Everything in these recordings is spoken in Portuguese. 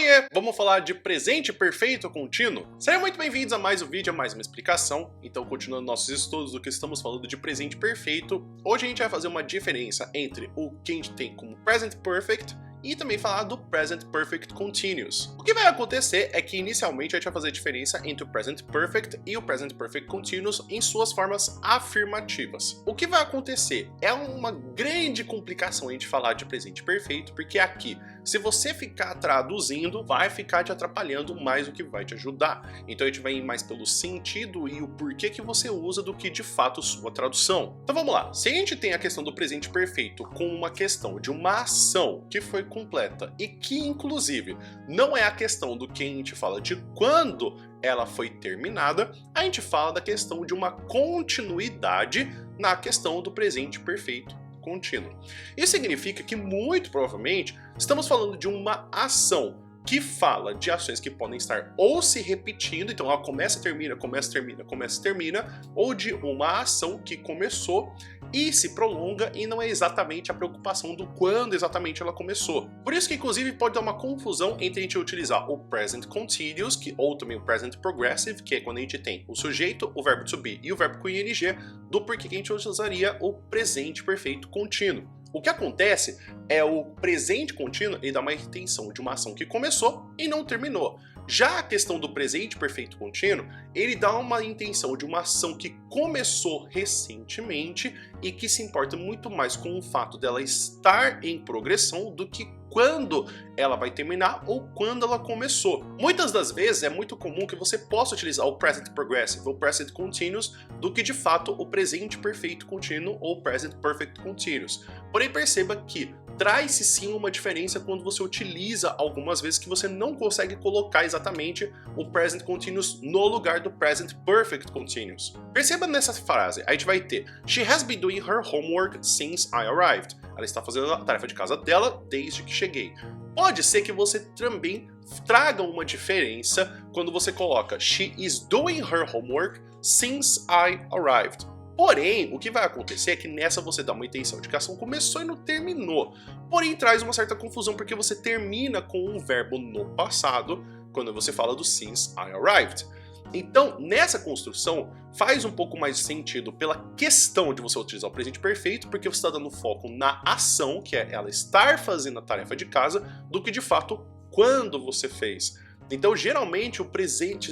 Oiê! Vamos falar de presente perfeito contínuo? Sejam muito bem-vindos a mais um vídeo, a mais uma explicação. Então, continuando nossos estudos do que estamos falando de presente perfeito, hoje a gente vai fazer uma diferença entre o que a gente tem como Present Perfect e também falar do Present Perfect Continuous. O que vai acontecer é que inicialmente a gente vai fazer a diferença entre o Present Perfect e o Present Perfect Continuous em suas formas afirmativas. O que vai acontecer é uma grande complicação a gente falar de presente perfeito, porque aqui, se você ficar traduzindo, vai ficar te atrapalhando mais do que vai te ajudar. Então a gente vai ir mais pelo sentido e o porquê que você usa do que de fato sua tradução. Então vamos lá, se a gente tem a questão do presente perfeito com uma questão de uma ação que foi completa e que inclusive não é a questão do que a gente fala de quando ela foi terminada, a gente fala da questão de uma continuidade na questão do presente perfeito contínuo. Isso significa que muito provavelmente estamos falando de uma ação que fala de ações que podem estar ou se repetindo, então ela começa, termina, começa, termina, começa, termina, ou de uma ação que começou e se prolonga e não é exatamente a preocupação do quando exatamente ela começou. Por isso que inclusive pode dar uma confusão entre a gente utilizar o Present Continuous, ou também o Present Progressive, que é quando a gente tem o sujeito, o verbo to be e o verbo com ing, do porquê que a gente utilizaria o presente perfeito contínuo. O que acontece é o presente contínuo, ele dá uma intenção de uma ação que começou e não terminou. Já a questão do presente perfeito contínuo, ele dá uma intenção de uma ação que começou recentemente e que se importa muito mais com o fato dela estar em progressão do que quando ela vai terminar ou quando ela começou. Muitas das vezes é muito comum que você possa utilizar o Present Progressive ou Present Continuous do que de fato o presente perfeito contínuo ou Present Perfect Continuous. Porém perceba que traz-se sim uma diferença quando você utiliza algumas vezes que você não consegue colocar exatamente o Present Continuous no lugar do Present Perfect Continuous. Perceba nessa frase, a gente vai ter She has been doing her homework since I arrived. Ela está fazendo a tarefa de casa dela desde que cheguei. Pode ser que você também traga uma diferença quando você coloca She is doing her homework since I arrived. Porém, o que vai acontecer é que nessa você dá uma intenção de que a ação começou e não terminou. Porém, traz uma certa confusão porque você termina com um verbo no passado quando você fala do since I arrived. Então, nessa construção, faz um pouco mais de sentido pela questão de você utilizar o presente perfeito, porque você está dando foco na ação, que é ela estar fazendo a tarefa de casa, do que de fato quando você fez. Então, geralmente, o present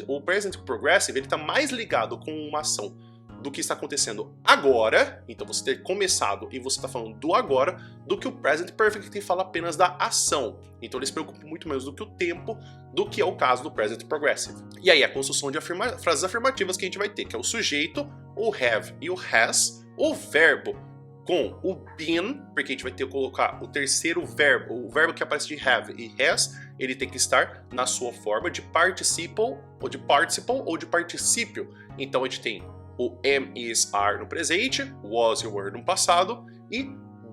progressive, ele está mais ligado com uma ação do que está acontecendo agora, então você ter começado e você está falando do agora, do que o Present Perfect que fala apenas da ação. Então ele se preocupa muito menos do que o tempo, do que é o caso do Present Progressive. E aí a construção de frases afirmativas que a gente vai ter, que é o sujeito, o have e o has, o verbo com o been, porque a gente vai ter que colocar o terceiro verbo, o verbo que aparece de have e has, ele tem que estar na sua forma de participle ou de particípio. Então a gente tem o am, is, are no presente, was e were no passado e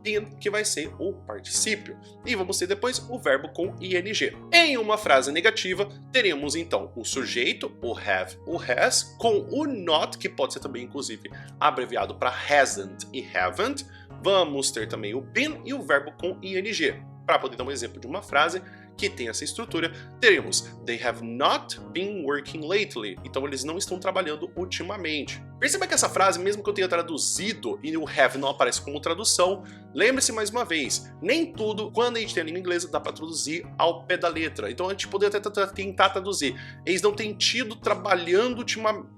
been, que vai ser o particípio. E vamos ter depois o verbo com ing. Em uma frase negativa, teremos então o sujeito, o have, o has, com o not, que pode ser também inclusive abreviado para hasn't e haven't. Vamos ter também o been e o verbo com ing. Para poder dar um exemplo de uma frase que tem essa estrutura, teremos They have not been working lately. Então eles não estão trabalhando ultimamente. Perceba que essa frase, mesmo que eu tenha traduzido e o have não aparece como tradução, lembre-se mais uma vez, nem tudo, quando a gente tem a língua inglesa, dá para traduzir ao pé da letra. Então a gente poderia até tentar traduzir. Eles não têm tido trabalhando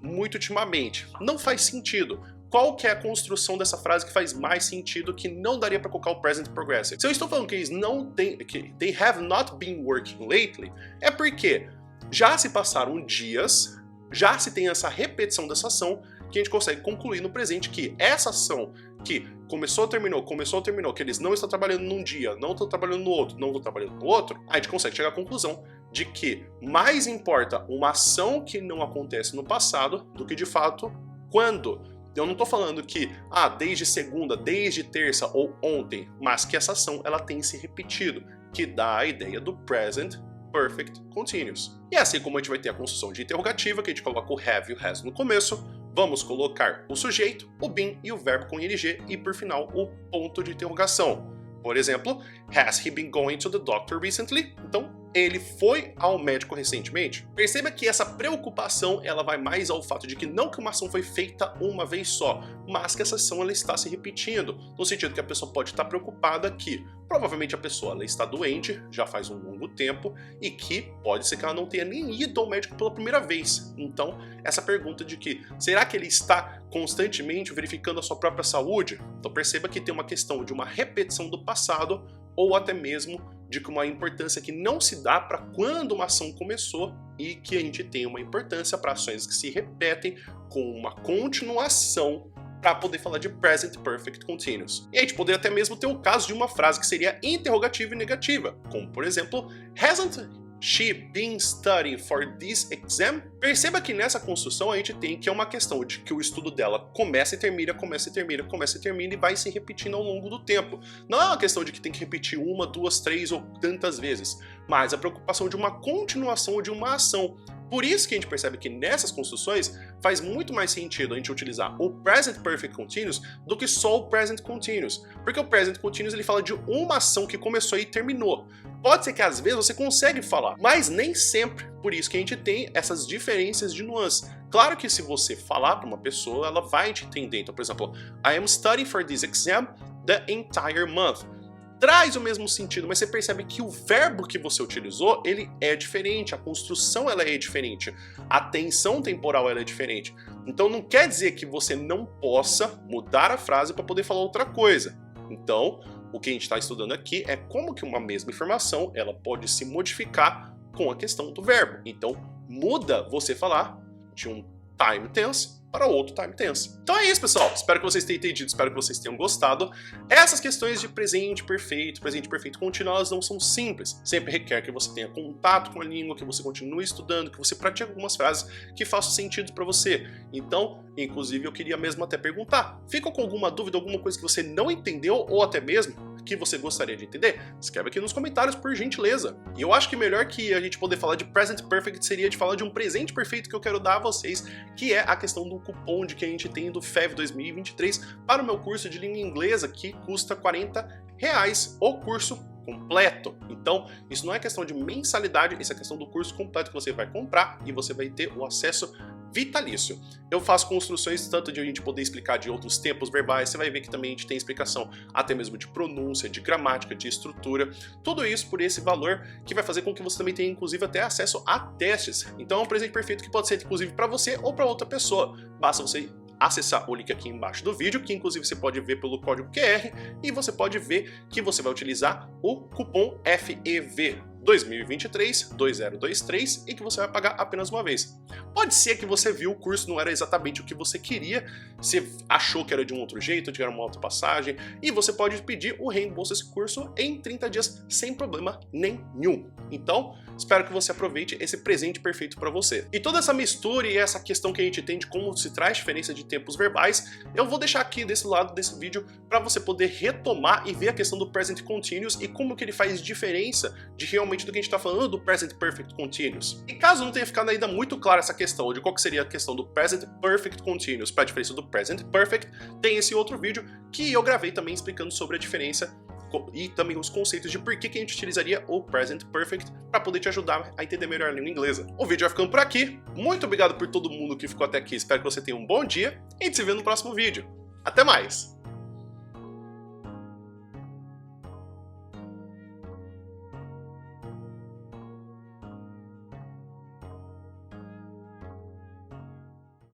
muito ultimamente. Não faz sentido. Qual que é a construção dessa frase que faz mais sentido, que não daria para colocar o Present Progressive? Se eu estou falando que eles não têm, que they have not been working lately, é porque já se passaram dias, já se tem essa repetição dessa ação, que a gente consegue concluir no presente que essa ação que começou, terminou, que eles não estão trabalhando num dia, não estão trabalhando no outro, não estão trabalhando no outro, a gente consegue chegar à conclusão de que mais importa uma ação que não acontece no passado do que de fato quando. Eu não estou falando que, desde segunda, desde terça ou ontem, mas que essa ação ela tem se repetido, que dá a ideia do Present Perfect Continuous. E assim como a gente vai ter a construção de interrogativa, que a gente coloca o have e o has no começo, vamos colocar o sujeito, o been e o verbo com ing e, por final, o ponto de interrogação. Por exemplo, has he been going to the doctor recently? Então, ele foi ao médico recentemente? Perceba que essa preocupação ela vai mais ao fato de que não que uma ação foi feita uma vez só, mas que essa ação ela está se repetindo, no sentido que a pessoa pode estar preocupada que provavelmente a pessoa ela está doente já faz um longo tempo e que pode ser que ela não tenha nem ido ao médico pela primeira vez. Então, essa pergunta de que será que ele está constantemente verificando a sua própria saúde? Então perceba que tem uma questão de uma repetição do passado ou até mesmo de que uma importância que não se dá para quando uma ação começou e que a gente tem uma importância para ações que se repetem com uma continuação para poder falar de Present Perfect Continuous. E a gente poderia até mesmo ter o caso de uma frase que seria interrogativa e negativa, como por exemplo, hasn't she been studying for this exam? Perceba que nessa construção a gente tem que é uma questão de que o estudo dela começa e termina, começa e termina, começa e termina e vai se repetindo ao longo do tempo. Não é uma questão de que tem que repetir uma, duas, três ou tantas vezes, mas a preocupação de uma continuação de uma ação. Por isso que a gente percebe que nessas construções faz muito mais sentido a gente utilizar o Present Perfect Continuous do que só o Present Continuous. Porque o Present Continuous ele fala de uma ação que começou e terminou. Pode ser que às vezes você consegue falar, mas nem sempre. Por isso que a gente tem essas diferenças de nuance. Claro que se você falar para uma pessoa, ela vai te entender. Então, por exemplo, I am studying for this exam the entire month. Traz o mesmo sentido, mas você percebe que o verbo que você utilizou, ele é diferente, a construção ela é diferente, a tensão temporal ela é diferente. Então não quer dizer que você não possa mudar a frase para poder falar outra coisa. Então, o que a gente está estudando aqui é como que uma mesma informação ela pode se modificar com a questão do verbo. Então, muda você falar de um time tense para outro time tense. Então é isso, pessoal. Espero que vocês tenham entendido, espero que vocês tenham gostado. Essas questões de presente perfeito contínuo, elas não são simples. Sempre requer que você tenha contato com a língua, que você continue estudando, que você pratique algumas frases que façam sentido para você. Então, inclusive, eu queria mesmo até perguntar, fica com alguma dúvida, alguma coisa que você não entendeu ou até mesmo que você gostaria de entender? Escreve aqui nos comentários, por gentileza. E eu acho que melhor que a gente poder falar de Present Perfect seria de falar de um presente perfeito que eu quero dar a vocês, que é a questão do cupom que a gente tem do FEV 2023 para o meu curso de língua inglesa, que custa R$40 o curso completo. Então, isso não é questão de mensalidade, isso é questão do curso completo que você vai comprar e você vai ter o acesso vitalício. Eu faço construções tanto de a gente poder explicar de outros tempos verbais, você vai ver que também a gente tem explicação até mesmo de pronúncia, de gramática, de estrutura, tudo isso por esse valor que vai fazer com que você também tenha inclusive até acesso a testes. Então é um presente perfeito que pode ser inclusive para você ou para outra pessoa. Basta você acessar o link aqui embaixo do vídeo, que inclusive você pode ver pelo código QR, e você pode ver que você vai utilizar o cupom FEV 2023-2023 e que você vai pagar apenas uma vez. Pode ser que você viu o curso, não era exatamente o que você queria, você achou que era de um outro jeito, que era uma outra passagem, e você pode pedir o reembolso desse curso em 30 dias sem problema nenhum. Então, espero que você aproveite esse presente perfeito para você. E toda essa mistura e essa questão que a gente tem de como se traz diferença de tempos verbais, eu vou deixar aqui desse lado desse vídeo para você poder retomar e ver a questão do Present Continuous e como que ele faz diferença de realmente do que a gente está falando do Present Perfect Continuous. E caso não tenha ficado ainda muito clara essa questão de qual que seria a questão do Present Perfect Continuous para a diferença do Present Perfect, tem esse outro vídeo que eu gravei também explicando sobre a diferença e também os conceitos de por que a gente utilizaria o Present Perfect para poder te ajudar a entender melhor a língua inglesa. O vídeo vai ficando por aqui. Muito obrigado por todo mundo que ficou até aqui. Espero que você tenha um bom dia e a gente se vê no próximo vídeo. Até mais!